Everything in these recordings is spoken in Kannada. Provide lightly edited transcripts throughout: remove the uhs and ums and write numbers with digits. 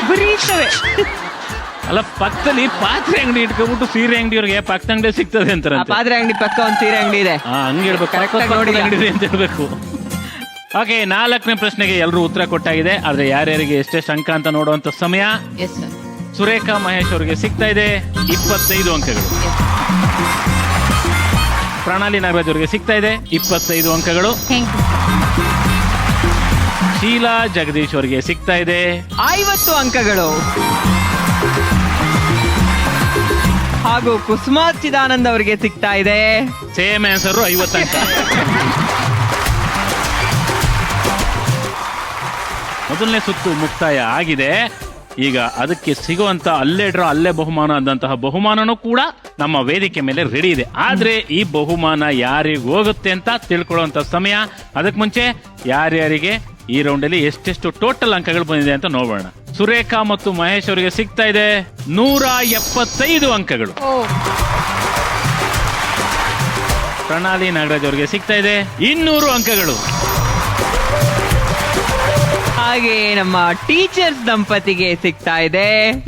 ವಿಪರೀತವೇ. ಅಲ್ಲ, ಪಕ್ಕದಲ್ಲಿ ಪಾತ್ರೆ ಅಂಗಡಿ ಇಟ್ಕೊಬಿಟ್ಟು ಸೀರೆ ಅಂಗಡಿಯವ್ರಿಗೆ ಪಾತ್ರೆ ಅಂಗಡಿ ಸಿಗ್ತದೆ ಅಂತಾರೆ. ಪಾತ್ರೆ ಅಂಗಡಿ ಪಕ್ಕ ಒಂದು ಸೀರೆ ಅಂಗಡಿ ಇದೆ. ಹಂಗೆ ಹೇಳ್ಬೇಕು, ಕರೆಕ್ಟಾಗಿ ನೋಡಿ ಅಂಗಡಿ ಅಂತ ಹೇಳ್ಬೇಕು. ಓಕೆ, 4ನೇ ಪ್ರಶ್ನೆಗೆ ಎಲ್ಲರೂ ಉತ್ತರ ಕೊಟ್ಟಾಗಿದೆ. ಆದ್ರೆ ಯಾರ್ಯಾರಿಗೆ ಎಷ್ಟೆಷ್ಟು ಅಂಕ ಅಂತ ನೋಡುವಂತ ಸಮಯ. ಸುರೇಖಾ ಮಹೇಶ್ ಅವರಿಗೆ ಸಿಗ್ತಾ ಇದೆ 25 ಅಂಕಗಳು. ಪ್ರಣಾಲಿ ನಾಗರಾಜ್ ಅವರಿಗೆ ಸಿಗ್ತಾ ಇದೆ 25 ಅಂಕಗಳು. ಶೀಲಾ ಜಗದೀಶ್ ಅವರಿಗೆ ಸಿಗ್ತಾ ಇದೆ 50 ಅಂಕಗಳು. ಹಾಗೂ ಕುಸುಮಾ ಚಿದಾನಂದ್ ಅವರಿಗೆ ಸಿಗ್ತಾ ಇದೆ ಸೇಮ್ ಆನ್ಸರ್ 50 ಅಂಕ. ಮೊದಲನೇ ಸುತ್ತು ಮುಕ್ತಾಯ ಆಗಿದೆ. ಈಗ ಅದಕ್ಕೆ ಸಿಗುವಂತ ಅಲ್ಲೇ ಡ್ರಾ ಅಲ್ಲೇ ಬಹುಮಾನ ಆದಂತಹ ಬಹುಮಾನನೂ ಕೂಡ ನಮ್ಮ ವೇದಿಕೆ ಮೇಲೆ ರೆಡಿ ಇದೆ. ಆದ್ರೆ ಈ ಬಹುಮಾನ ಯಾರಿಗೆ ಹೋಗುತ್ತೆ ಅಂತ ತಿಳ್ಕೊಳ್ಳುವಂತ ಸಮಯ. ಅದಕ್ಕೆ ಮುಂಚೆ ಯಾರ್ಯಾರಿಗೆ ಈ ರೌಂಡ್ ಅಲ್ಲಿ ಎಷ್ಟೆಷ್ಟು ಟೋಟಲ್ ಅಂಕಗಳು ಬಂದಿದೆ ಅಂತ ನೋಡೋಣ. ಸುರೇಖಾ ಮತ್ತು ಮಹೇಶ್ ಅವರಿಗೆ ಸಿಗ್ತಾ ಇದೆ 175 ಅಂಕಗಳು. ಪ್ರಣಾಲಿ ನಾಗರಾಜ್ ಅವರಿಗೆ ಸಿಗ್ತಾ ಇದೆ 200 ಅಂಕಗಳು. ಹಾಗೆ ನಮ್ಮ ಟೀಚರ್ಸ್ ದಂಪತಿಗೆ ಸಿಗ್ತಾ ಇದೆ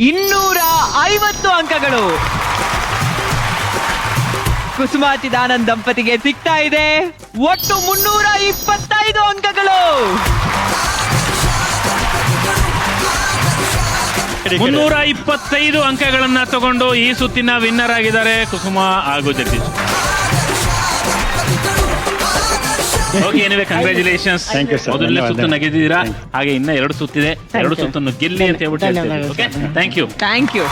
250 ಅಂಕಗಳು. ಕುಸುಮಾ ಚಿದಾನಂದ್ ದಂಪತಿಗೆ ಸಿಗ್ತಾ ಇದೆ ಒಟ್ಟು 325 ಅಂಕಗಳು. 325 ಅಂಕಗಳನ್ನ ತಗೊಂಡು ಈ ಸುತ್ತಿನ ವಿನ್ನರ್ ಆಗಿದ್ದಾರೆ ಕುಸುಮಾ ಹಾಗೂ ಜಗದೀಶ್. Okay, anyway congratulations. ಮೊದಲನೇ ಸುತ್ತು ನಗೆದಿದ್ದೀರಾ. ಹಾಗೆ ಇನ್ನ 2 ಸುತ್ತಿದೆ. 2 ಸುತ್ತನ್ನು ಗೆಲ್ಲಿ ಅಂತ ಹೇಳ್ಬಿಟ್ಟು ಓಕೆ, ಥ್ಯಾಂಕ್ ಯು.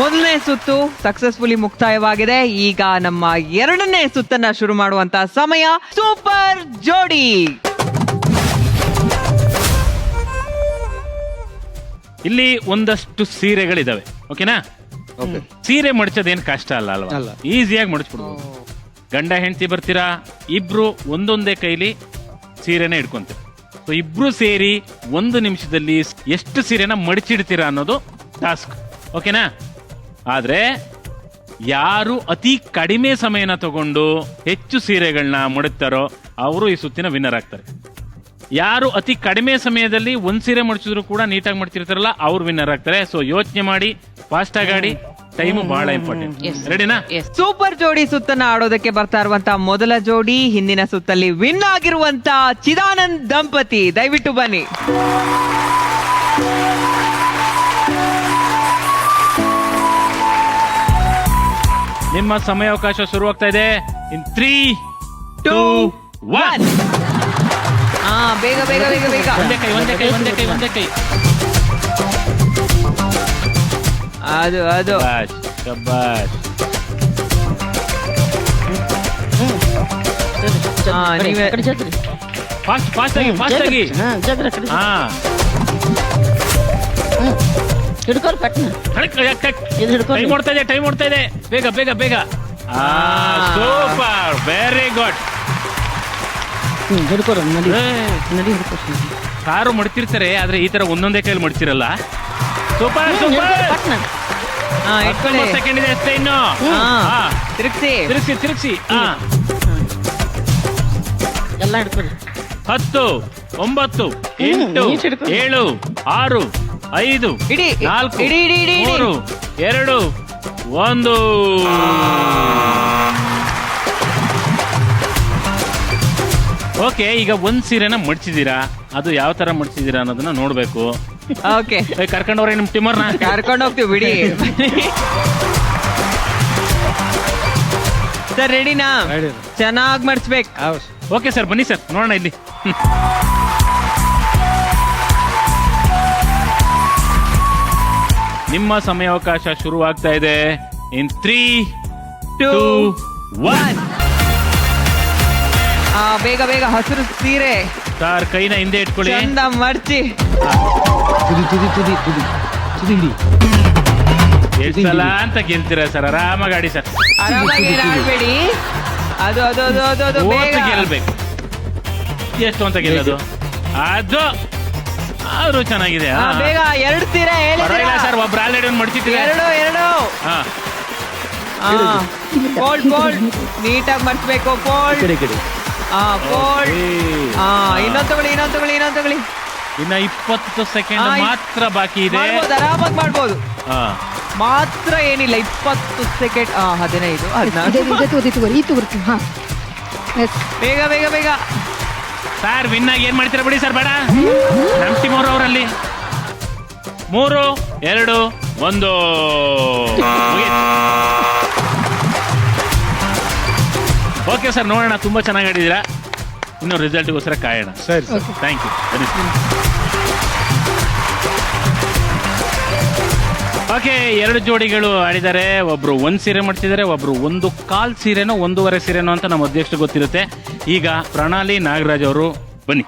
ಮೊದಲನೇ ಸುತ್ತು ಸಕ್ಸಸ್ಫುಲಿ ಮುಕ್ತಾಯವಾಗಿದೆ. ಈಗ ನಮ್ಮ 2ನೇ ಸುತ್ತನ್ನ ಶುರು ಮಾಡುವಂತ ಸಮಯ. ಸೂಪರ್ ಜೋಡಿ. ಇಲ್ಲಿ ಒಂದಷ್ಟು ಸೀರೆಗಳಿದಾವೆ. ಓಕೆನಾ? ಸೀರೆ ಮಡಚೋದೇನು ಕಷ್ಟ ಅಲ್ಲ ಅಲ್ವಾ? ಈಸಿಯಾಗಿ ಮಡಚ್ಬಿಡ್ಬೋದು. ಗಂಡ ಹೆಂಡತಿ ಬರ್ತೀರಾ, ಇಬ್ರು ಒಂದೊಂದೇ ಕೈಲಿ ಸೀರೆನ ಇಟ್ಕೊಂತೀರ. ಸೊ ಇಬ್ರು ಸೇರಿ 1 ನಿಮಿಷದಲ್ಲಿ ಎಷ್ಟು ಸೀರೆನ ಮಡಚಿಡ್ತೀರಾ ಅನ್ನೋದು ಟಾಸ್ಕ್. ಓಕೆನಾ? ಆದ್ರೆ ಯಾರು ಅತಿ ಕಡಿಮೆ ಸಮಯನ ತಗೊಂಡು ಹೆಚ್ಚು ಸೀರೆಗಳನ್ನ ಮಡುತ್ತಾರೋ ಅವರು ಈ ಸುತ್ತಿನ ವಿನ್ನರ್ ಆಗ್ತಾರೆ. ಯಾರು ಅತಿ ಕಡಿಮೆ ಸಮಯದಲ್ಲಿ 1 ಸೀರೆ ಮಡಚಿದ್ರು ಕೂಡ ನೀಟಾಗಿ ಮಡ್ತಿರ್ತಾರಲ್ಲ ಅವ್ರು ವಿನ್ನರ್ ಆಗ್ತಾರೆ. ಸೊ ಯೋಚನೆ ಮಾಡಿ, ಫಾಸ್ಟ್ ಆಗಿ ಆಡಿ. ಟೈಮು ಬಹಳ ಇಂಪಾರ್ಟೆಂಟ್. ರೆಡಿನಾ? ಸೂಪರ್ ಜೋಡಿ ಸುತ್ತನ್ನ ಆಡೋದಕ್ಕೆ ಬರ್ತಾ ಇರುವಂತ ಮೊದಲ ಜೋಡಿ, ಹಿಂದಿನ ಸುತ್ತಲ್ಲಿ ವಿನ್ ಆಗಿರುವಂತ ಚಿದಾನಂದ್ ದಂಪತಿ, ದಯವಿಟ್ಟು ಬನ್ನಿ. ನಿಮ್ಮ ಸಮಯಾವಕಾಶ ಶುರುವಾಗ್ತಾ ಇದೆ. ಇನ್ 3, 2, 1. ಬೇಗ ಬೇಗ ಬೇಗ ಬೇಗ. ಒಂದೇ ಕೈ. ಅದು ಶಬ್ಬಾಷ್. ಫಾಸ್ಟ್ ಆಗಿ. ಟೈಮ್ ಓಡ್ತಾ ಇದೆ. ಬೇಗ. Super, very good. ಕಾರು ಮಡ್ತಿರ್ತಾರೆ, ಆದ್ರೆ ಈ ತರ ಒಂದೊಂದೇ ಕೈಲಿ ಮಡ್ತಿರಲ್ಲ. ಸೂಪರ್. ಸೆಕೆಂಡ್ ಇದೆ ಅಷ್ಟೇ. ಇನ್ನು ತಿರುಗಿಸಿ. 10, 9, 8, 7, 6, 5, 4, 3, 2, 1. ಓಕೆ, ಈಗ 1 ಸೀರೆನ ಮಡ್ಚಿದೀರಾ. ಅದು ಯಾವ ತರ ಮಡ್ಚಿದೀರಾ ಅನ್ನೋದನ್ನ ನೋಡ್ಬೇಕು. ಓಕೆ, ಕರ್ಕೊಂಡವ್ರೆ ನಿಮ್ ಟಿಮರ್ನ ಕರ್ಕೊಂಡು ಹೋಗ್ತೀವಿ ಬಿಡಿ. ಸರ್ ರೆಡಿನಾ? ಚೆನ್ನಾಗಿ ಮಡ್ಸ್ಬೇಕು. ಓಕೆ ಸರ್, ಬನ್ನಿ ಸರ್, ನೋಡೋಣ ಇಲ್ಲಿ. ನಿಮ್ಮ ಸಮಯಾವಕಾಶ ಶುರುವಾಗ್ತಾ ಇದೆ. ಇನ್ 3, 2, 1. ಬೇಗ ಹಸಿರು ಸೀರೆ ಸರ್, ಕೈನ ಹಿಂದೆ ಇಟ್ಕೊಳ್ಳಿ. ಚಂದ ಮಡ್ಚಿ. ಎಷ್ಟು ಸಲ ಅಂತ ಗೆಲ್ತೀರಾ ಸರ್? ಆರಾಮಾಗಿ ಆಡಿ ಸರ್. ಆರಾಮಾಗಿ ಆಡ್ಬೇಡಿ. ಅದು ಗೆಲ್ಬೇಕು. ಎಷ್ಟು ಅಂತ ಗೆಲ್ಲೋದು? ಅದು ಆದ್ರೂ ಚೆನ್ನಾಗಿದೆ. ಬೇಗ 2 ಸೀರೆ ಪರವಾಗಿಲ್ಲ ಸರ್, ಒಬ್ರು ಆಲ್ರೆಡಿ ಒಂದು ಮಡ್ಚಿಟ್ಟಿದೆ. 2 ಫೋಲ್ಡ್ ನೀಟಾಗಿ ಮಡ್ಸ್ಬೇಕು. ಫೋಲ್ಡ್. ಇನ್ನೊಂದು ತಗೊಳ್ಳಿ. ಇನ್ನ 20 ಸೆಕೆಂಡ್ ಮಾತ್ರ ಬಾಕಿ ಇದೆ. ಆರಾಮಾಗಿ ಮಾಡ್ಬೋದು. ಹಾ, ಮಾತ್ರ ಏನಿಲ್ಲ, 20 ಸೆಕೆಂಡ್. 15 16. ಬೇಗ ಬೇಗ ಬೇಗ ಸರ್. ವಿನ್ ಆಗಿ ಏನ್ ಮಾಡ್ತೀರಾ ಬಿಡಿ ಸರ್, ಬೇಡ. ನಮ್ ಟೀಮ್ ಅವರಲ್ಲಿ 3 2 1. ಓಕೆ ಸರ್, ನೋಡೋಣ. ತುಂಬಾ ಚೆನ್ನಾಗಿ ಆಡಿದ್ದೀರಾ. ಇನ್ನು ರಿಸಲ್ಟ್ಗೋಸ್ಕರ ಕಾಯೋಣ. ಸರಿ ಸರ್, ಥ್ಯಾಂಕ್ ಯು. ಓಕೆ, 2 ಜೋಡಿಗಳು ಆಡಿದ್ದಾರೆ. ಒಬ್ರು 1 ಸೀರೆ ಮಾಡ್ತಿದ್ದಾರೆ, ಒಬ್ರು 1/4 ಸೀರೆನೋ 1.5 ಸೀರೆನೋ ಅಂತ ನಮ್ಮ ಅಧ್ಯಕ್ಷ ಗೊತ್ತಿರುತ್ತೆ. ಈಗ ಪ್ರಣಾಲಿ ನಾಗರಾಜ್ ಅವರು ಬನ್ನಿ.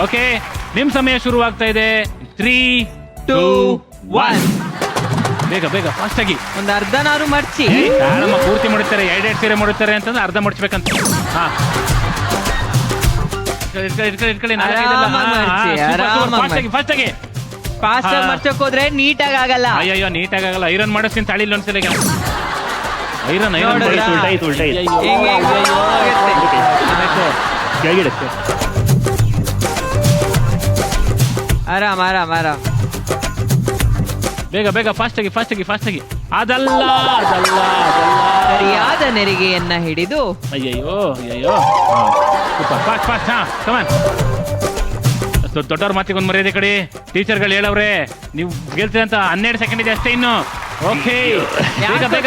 ಓಕೆ, ನಿಮ್ ಸಮಯ ಶುರುವಾಗ್ತಾ ಇದೆ. 3 2 1. ಬೇಗ ಬೇಗ ಫಾಸ್ಟ್ ಆಗಿ. ಒಂದು ಅರ್ಧನಾರು ಮರ್ಚಿ. ಯಾರಮ್ಮ ಪೂರ್ತಿ ಮಾಡುತ್ತಾರೆ, 2 ಸೀರೆ ಮಾಡುತ್ತಾರೆ ಅಂತಂದ್ರೆ ಅರ್ಧ ಮಡ್ಚ್ಬೇಕಂತ. ಹಾ, ಫಾಸ್ಟ್ ಆಗಿ ಮರ್ಚಕ್ ಹೋದ್ರೆ ನೀಟಾಗಿ ಆಗಲ್ಲ. ಅಯ್ಯೋ, ನೀಟಾಗಿ ಆಗಲ್ಲ. ಐರನ್ ಮಾಡಿಸ್ತೀನಿ ತಾಳಿ ಒಂದ್ಸಲ. ಐರನ್ ಆರಾಮ್ ಆರಾಮ್ ಆರಾಮ್. ಬೇಗ ಬೇಗ ಫಾಸ್ಟ್ ಆಗಿ. ಅದಲ್ಲ. ಸರಿಯಾದ ನೆರಿಗೆಯನ್ನ ಹಿಡಿದು. ಅಯ್ಯಯ್ಯೋ. ಫಾಸ್ಟ್. ಹಾ, ಕಮಾನ್. ದೊಡ್ಡವ್ರ ಮಾತಿಗೆ ಒಂದು ಮರ್ಯಾದೆ ಕಡೆ. ಟೀಚರ್ಗಳು ಹೇಳವ್ರೆ ನೀವು ಗೆಲ್ತೀರ ಅಂತ. 12 ಸೆಕೆಂಡ್ ಇದೆ ಅಷ್ಟೇ ಇನ್ನು. ಓಕೆ, ಬೇಗ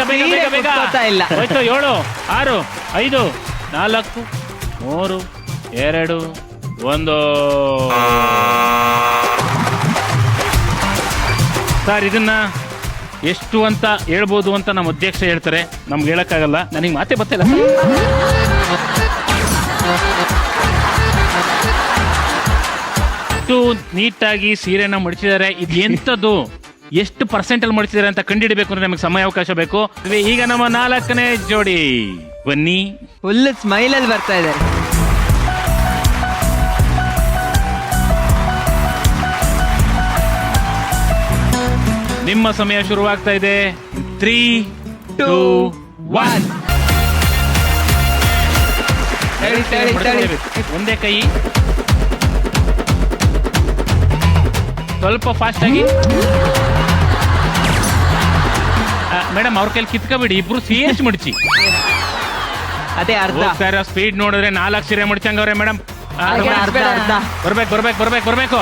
ಇಲ್ಲ. ಹೋಯ್ತು. 7 6 5 4 3 2 1. ಸರ್, ಇದನ್ನ ಎಷ್ಟು ಅಂತ ಹೇಳ್ಬೋದು ಅಂತ ನಮ್ಮ ಅಧ್ಯಕ್ಷ ಹೇಳ್ತಾರೆ. ನಮ್ಗೆ ಹೇಳಕ್ಕಾಗಲ್ಲ, ನನಗೆ ಮಾತೇ ಗೊತ್ತಿಲ್ಲ. ಎಷ್ಟು ನೀಟಾಗಿ ಸೀರೆನ ಮಡಿಸಿದ್ದಾರೆ. ಇದು ಎಂಥದ್ದು, ಎಷ್ಟು ಪರ್ಸೆಂಟಲ್ಲಿ ಮಡಿಸಿದ್ದಾರೆ ಅಂತ ಕಂಡುಹಿಡಬೇಕು ಅಂದ್ರೆ ನಮಗೆ ಸಮಯಾವಕಾಶ ಬೇಕು. ಈಗ ನಮ್ಮ 4ನೇ ಜೋಡಿ ಬನ್ನಿ. ಫುಲ್ ಸ್ಮೈಲಲ್ಲಿ ಬರ್ತಾ ಇದ್ದಾರೆ. ನಿಮ್ಮ ಸಮಯ ಶುರುವಾಗ್ತಾ ಇದೆ. 3 2 1. ಒಂದೇ ಕೈ. ಸ್ವಲ್ಪ ಫಾಸ್ಟ್ ಆಗಿ. ಮೇಡಮ್, ಅವ್ರ ಕೈಲಿ ಕಿತ್ಕೊಬಿಡಿ. ಇಬ್ರು ಸೇರ್ಸಿ ಮಡಿಚಿ. ಅದೇ ಅರ್ಧ ಸ್ಪೀಡ್ ನೋಡಿದ್ರೆ 4 ಸೀರೆ ಮಡಿಚಂಗವ್ರೆ ಮೇಡಮ್. ಅರ್ಧ ಬರ್ಬೇಕು.